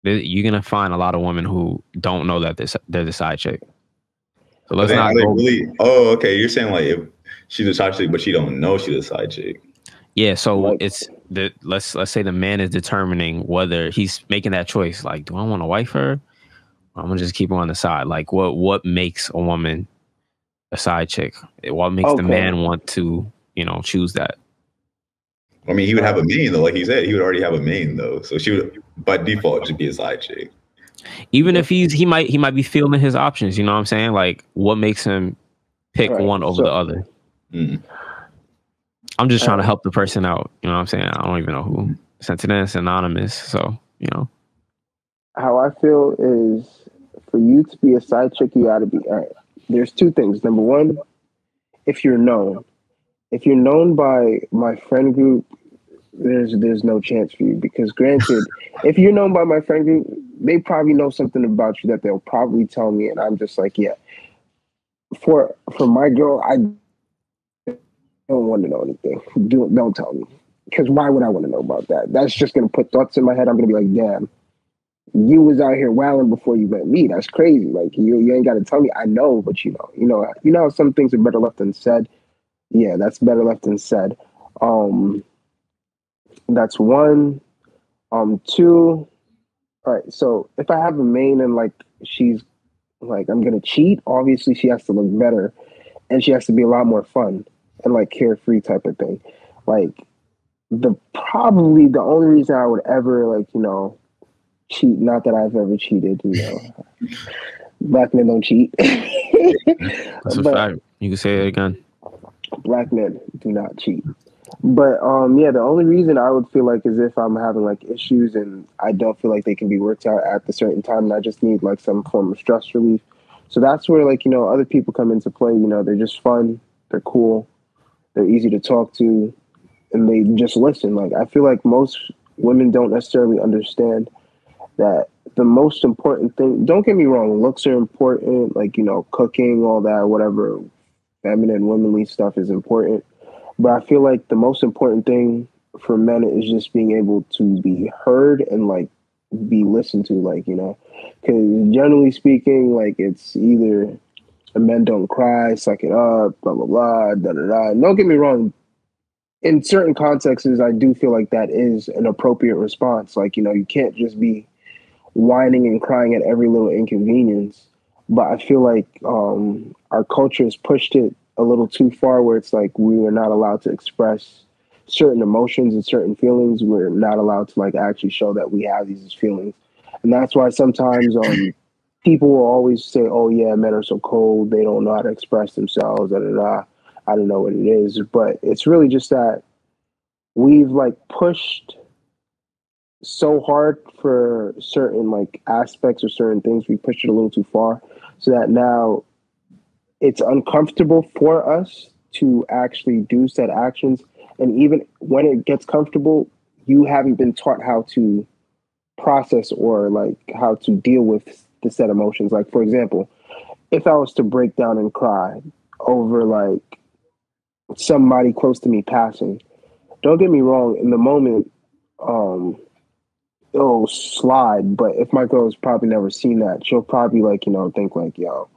You're gonna find a lot of women who don't know that they're the side chick. So But let's then are not they go. really? Oh, okay. You're saying like if she's a side chick, but she don't know she's a side chick. Yeah, so Like, it's the let's say the man is determining whether he's making that choice. Like, do I want to wife her? Or I'm gonna just keep her on the side. Like, what makes a woman a side chick? What makes the okay, man want to choose that? I mean, he would all have a right. main though, like he said, he would already have a main though. So she would, by default, just be a side chick. Even Yeah. if he might be feeling his options. You know what I'm saying? Like, what makes him All pick right. one over the So, other? Mm. I'm just all trying to right. help the person out. You know what I'm saying? I don't even know who sent it in. It's anonymous. So, How I feel is for you to be a side chick, you got to be. All right. There's two things. Number one, if you're known, if you're known by my friend group, there's no chance for you because granted, if you're known by my friend group, they probably know something about you that they'll probably tell me, and I'm just like, yeah. For my girl, I don't want to know anything. Don't tell me because why would I want to know about that? That's just gonna put thoughts in my head. I'm gonna be like, damn, you was out here wilding before you met me. That's crazy. Like you ain't got to tell me. I know, but you know how some things are better left unsaid. Yeah, that's better left unsaid. Um, that's one. Two. All right. So if I have a main and like she's like I'm gonna cheat, obviously she has to look better and she has to be a lot more fun and like carefree type of thing. Like probably the only reason I would ever like cheat. Not that I've ever cheated. Black men don't cheat, that's a but fact. You can say it again. black men do not cheat. But yeah, the only reason I would feel like is if I'm having like issues and I don't feel like they can be worked out at the certain time, and I just need like some form of stress relief. So that's where like other people come into play. They're just fun, they're cool, they're easy to talk to, and they just listen. Like I feel like most women don't necessarily understand that the most important thing. Don't get me wrong, looks are important. Like cooking, all that, whatever, feminine, womanly stuff is important, but I feel like the most important thing for men is just being able to be heard and like be listened to, like, because generally speaking, like it's either men don't cry, suck it up, blah, blah, blah, da, da, da. And don't get me wrong. In certain contexts, I do feel like that is an appropriate response. Like, you can't just be whining and crying at every little inconvenience. But I feel like our culture has pushed it a little too far, where it's like we are not allowed to express certain emotions and certain feelings. We're not allowed to like actually show that we have these feelings, and that's why sometimes people will always say, "Oh yeah, men are so cold; they don't know how to express themselves." Da, da, da. I don't know what it is, but it's really just that we've like pushed so hard for certain like aspects or certain things. We pushed it a little too far, so that now it's uncomfortable for us to actually do said actions. And even when it gets comfortable, you haven't been taught how to process or like how to deal with the said emotions. Like for example, if I was to break down and cry over like somebody close to me passing, don't get me wrong, in the moment, um, it'll slide. But if my girl's probably never seen that, she'll probably like, think like, yo,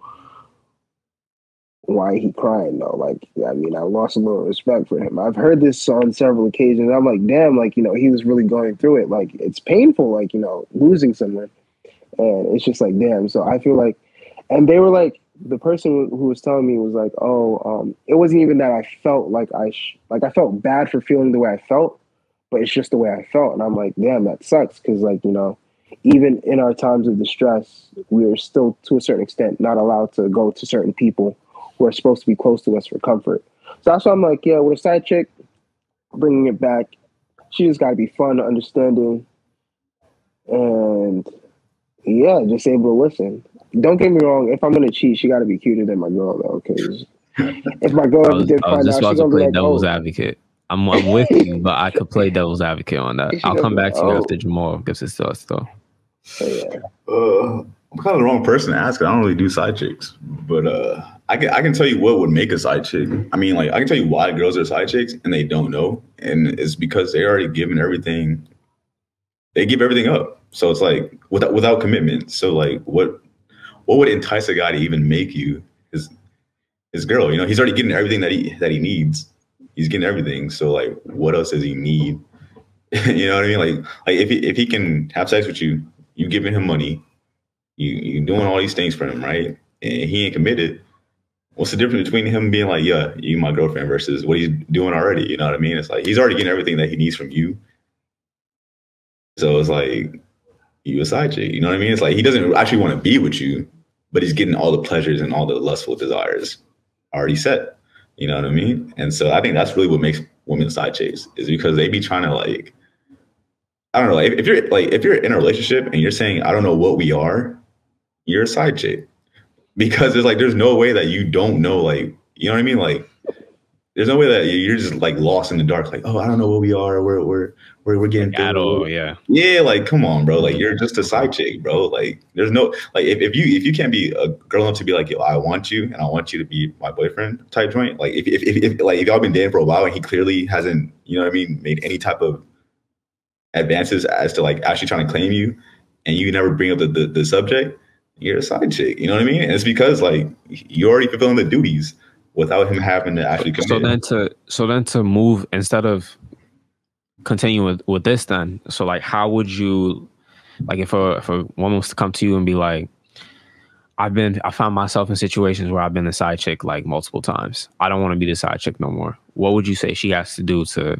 why he crying though? Like, I mean, I lost a little respect for him. I've heard this on several occasions. I'm like, damn, like, he was really going through it. Like, it's painful, like, losing someone. And it's just like, damn. So I feel like, and they were like, the person who was telling me was like, oh, it wasn't even that I felt like like I felt bad for feeling the way I felt, but it's just the way I felt. And I'm like, damn, that sucks. Cause like, even in our times of distress, we're still to a certain extent not allowed to go to certain people who are supposed to be close to us for comfort. So that's why I'm like, yeah, with a side chick, bringing it back, she just got to be fun, understanding, and yeah, just able to listen. Don't get me wrong. If I'm gonna cheat, she got to be cuter than my girl though. Because if my girl I ever was did I was find just out, she about to gonna be play like, devil's oh, advocate. I'm with you, but I could play devil's advocate on that. she I'll gonna come be like, back to you after oh, Jamal gives his thoughts though. yeah. I'm kind of the wrong person to ask. I don't really do side chicks, but I can tell you what would make a side chick. I mean, like I can tell you why girls are side chicks and they don't know, and it's because they already given everything they give everything up. So it's like without commitment. So like what would entice a guy to even make you his girl? You know, he's already getting everything that he needs. He's getting everything. So like what else does he need? You know what I mean? Like if he can have sex with you, you giving him money, you doing all these things for him, right? And he ain't committed. What's the difference between him being like, yeah, you my girlfriend versus what he's doing already? You know what I mean? It's like he's already getting everything that he needs from you. So it's like you a side chick. You know what I mean? It's like he doesn't actually want to be with you, but he's getting all the pleasures and all the lustful desires already set. You know what I mean? And so I think that's really what makes women side chicks, is because they be trying to like, I don't know, like if you're in a relationship and you're saying, I don't know what we are, you're a side chick. Because it's like there's no way that you don't know, like, you know what I mean? Like there's no way that you're just like lost in the dark, like, oh, I don't know what we are, we're getting at all, yeah. Yeah, like come on, bro. Like you're just a side chick, bro. Like there's no like if you can't be a girl enough to be like, yo, I want you and I want you to be my boyfriend type joint. Like if y'all been dating for a while and he clearly hasn't, you know what I mean, made any type of advances as to like actually trying to claim you, and you never bring up the subject, you're a side chick. You know what I mean? And it's because like you're already fulfilling the duties without him having to actually commit. So then to move, instead of continue with this, then so like how would you, like if a woman was to come to you and be like, I found myself in situations where I've been the side chick like multiple times, I don't want to be the side chick no more, what would you say she has to do to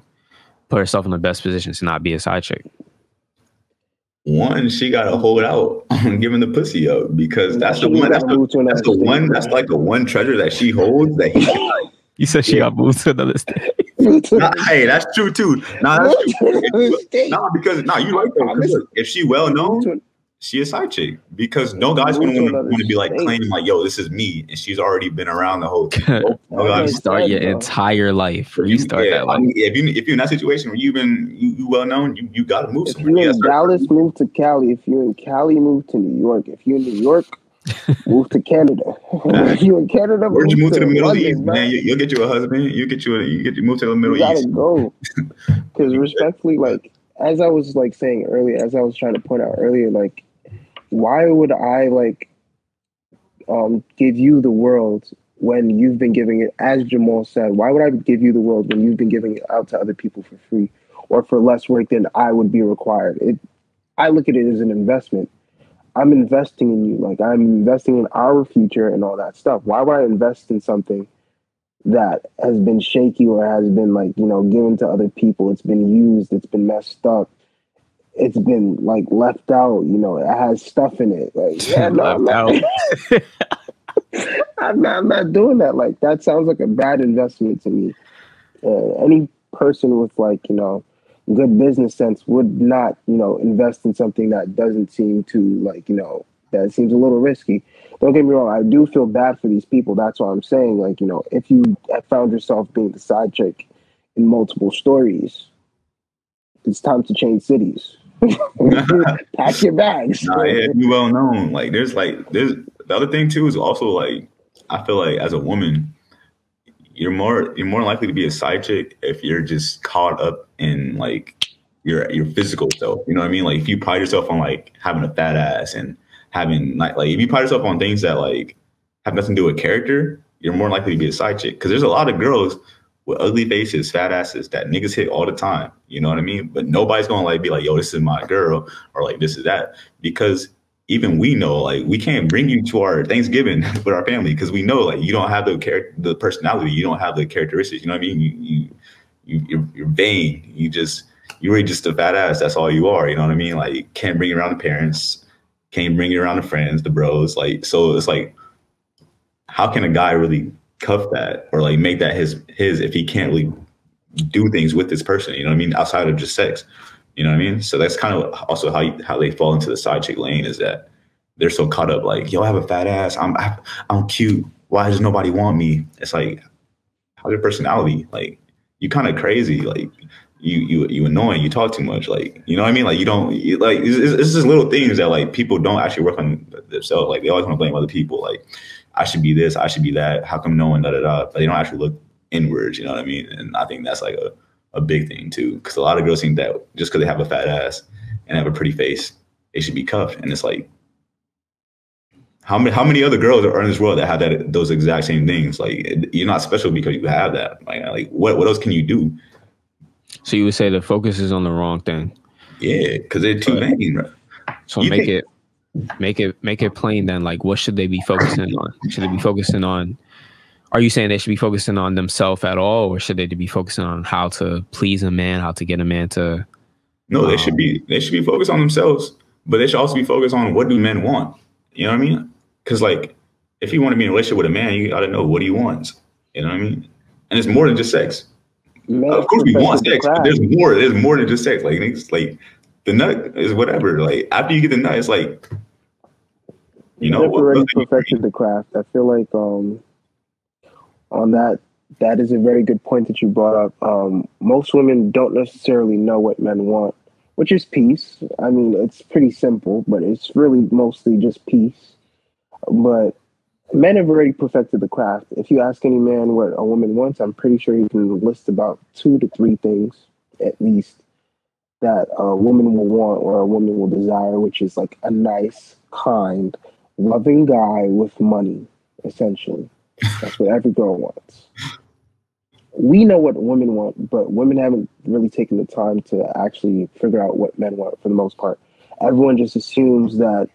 put herself in the best position to not be a side chick? One, she got to hold out on giving the pussy up, because that's the one. That's like the one treasure that she holds. That he. You said she got moved to another state. Hey, that's true too. That's true. Because you right though. If she well known, she a side chick, because no guy's going to be like claiming like, yo, this is me, and she's already been around the whole thing. You start your entire life. You start that life. If you're in that situation where you well known, you got to move somewhere. If you're in Dallas, move to Cali. If you're in Cali, move to New York. If you're in New York, move to Canada. If you're in Canada, or you move to the Middle East, man. You'll get you a husband. You move to the Middle East. You gotta go. Because respectfully, like as I was like saying earlier, as I was trying to point out earlier, like, why would I like give you the world when you've been giving it, as Jamal said, why would I give you the world when you've been giving it out to other people for free or for less work than I would be required? I look at it as an investment. I'm investing in you. Like I'm investing in our future and all that stuff. Why would I invest in something that has been shaky or has been like, you know, given to other people? It's been used. It's been messed up. It's been like left out, you know, it has stuff in it. Like, yeah, no, I'm not doing that. Like, that sounds like a bad investment to me. Any person with like, you know, good business sense would not, you know, invest in something that doesn't seem to like, you know, that seems a little risky. Don't get me wrong. I do feel bad for these people. That's why I'm saying, like, you know, if you have found yourself being the side chick in multiple stories, it's time to change cities. Pack your bags. Yeah, you well known. Like there's the other thing too is also like, I feel like as a woman, you're more likely to be a side chick if you're just caught up in like your physical self. You know what I mean? Like if you pride yourself on like having a fat ass and having like if you pride yourself on things that like have nothing to do with character, you're more likely to be a side chick. Because there's a lot of girls with ugly faces, fat asses that niggas hit all the time. You know what I mean? But nobody's gonna like be like, yo, this is my girl, or like this is that. Because even we know, like, we can't bring you to our Thanksgiving with our family because we know like you don't have the personality, you don't have the characteristics. You know what I mean? You're vain. You're really just a fat ass. That's all you are. You know what I mean? Like can't bring you around the parents, can't bring you around the friends, the bros. Like so it's like, how can a guy really cuff that or like make that his if he can't really do things with this person, you know what I mean, outside of just sex, you know what I mean? So that's kind of also how they fall into the side chick lane, is that they're so caught up like, yo, I have a fat ass, I'm cute, why does nobody want me? It's like, how's your personality? Like you kind of crazy, like you annoying, you talk too much, like, you know what I mean? Like it's just little things that like people don't actually work on themselves. Like they always want to blame other people, like I should be this, I should be that. How come no one But they don't actually look inwards, you know what I mean? And I think that's like a big thing too, because a lot of girls think that just because they have a fat ass and have a pretty face, they should be cuffed. And it's like, how many other girls are in this world that have those exact same things? Like, you're not special because you have that. Like what else can you do? So you would say the focus is on the wrong thing. Yeah, because they're too vain, right? So make it plain then. Like, what should they be focusing on? Should they be focusing on? Are you saying they should be focusing on themselves at all, or should they be focusing on how to please a man, how to get a man to? No, they should be focused on themselves, but they should also be focused on what do men want. You know what I mean? Because like, if you want to be in a relationship with a man, you got to know what he wants. You know what I mean? And it's more than just sex. Man, of course, we want sex, but there's more. There's more than just sex. Like, like the nut is whatever. Like after you get the nut, it's like, you know, what already perfected the craft. I feel like on that is a very good point that you brought up. Most women don't necessarily know what men want, which is peace. I mean, it's pretty simple, but it's really mostly just peace. But men have already perfected the craft. If you ask any man what a woman wants, I'm pretty sure he can list about 2 to 3 things at least that a woman will want or a woman will desire, which is like a nice, kind, loving guy with money, essentially. That's what every girl wants. We know what women want, but women haven't really taken the time to actually figure out what men want for the most part. Everyone just assumes that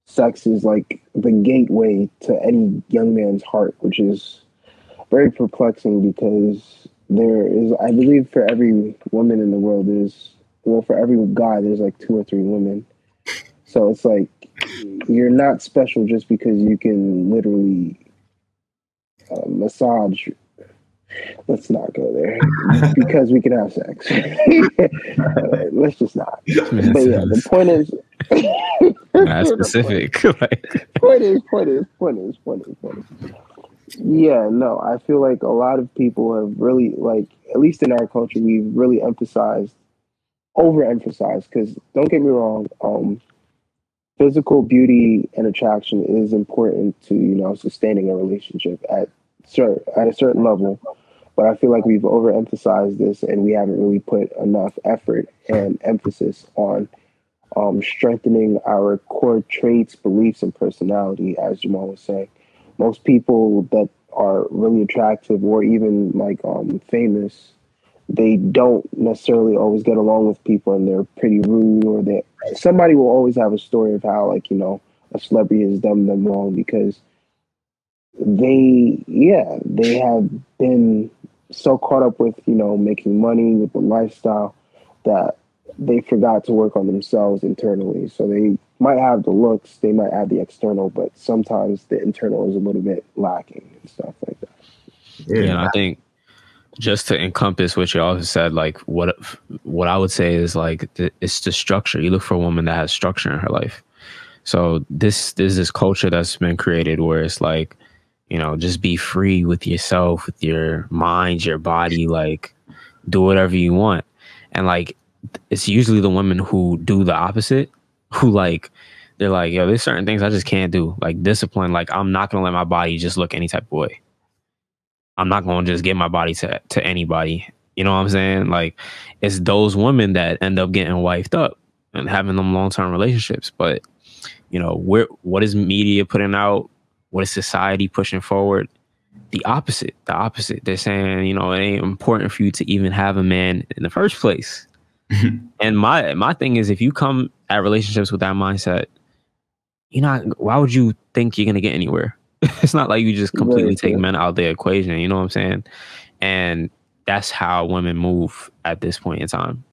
sex is like the gateway to any young man's heart, which is very perplexing because there is, I believe, for every woman in the world, for every guy, there's like 2 or 3 women. So it's like, you're not special just because you can literally massage. Let's not go there because we can have sex. Let's just not. But yeah, the point is. That's specific. Point is. Yeah, no, I feel like a lot of people have really, like, at least in our culture, we've really overemphasized, because don't get me wrong, physical beauty and attraction is important to, you know, sustaining a relationship at a certain level. But I feel like we've overemphasized this and we haven't really put enough effort and emphasis on strengthening our core traits, beliefs, and personality, as Jamal was saying. Most people that are really attractive or even like famous, they don't necessarily always get along with people and they're pretty rude, or somebody will always have a story of how, like, you know, a celebrity has done them wrong because they have been so caught up with, you know, making money, with the lifestyle, that they forgot to work on themselves internally. So they might have the looks, they might have the external, but sometimes the internal is a little bit lacking and stuff like that. Yeah, and I think just to encompass what you also said, like what I would say is like it's the structure. You look for a woman that has structure in her life. So there's this culture that's been created where it's like, you know, just be free with yourself, with your mind, your body, like do whatever you want. And like, it's usually the women who do the opposite, who like, they're like, yo, there's certain things I just can't do. Like discipline, like I'm not going to let my body just look any type of way. I'm not going to just give my body to anybody. You know what I'm saying? Like it's those women that end up getting wifed up and having them long-term relationships. But, you know, what is media putting out? What is society pushing forward? The opposite. They're saying, you know, it ain't important for you to even have a man in the first place. And my thing is, if you come at relationships with that mindset, why would you think you're going to get anywhere? It's not like you just completely take men out of the equation. You know what I'm saying? And that's how women move at this point in time.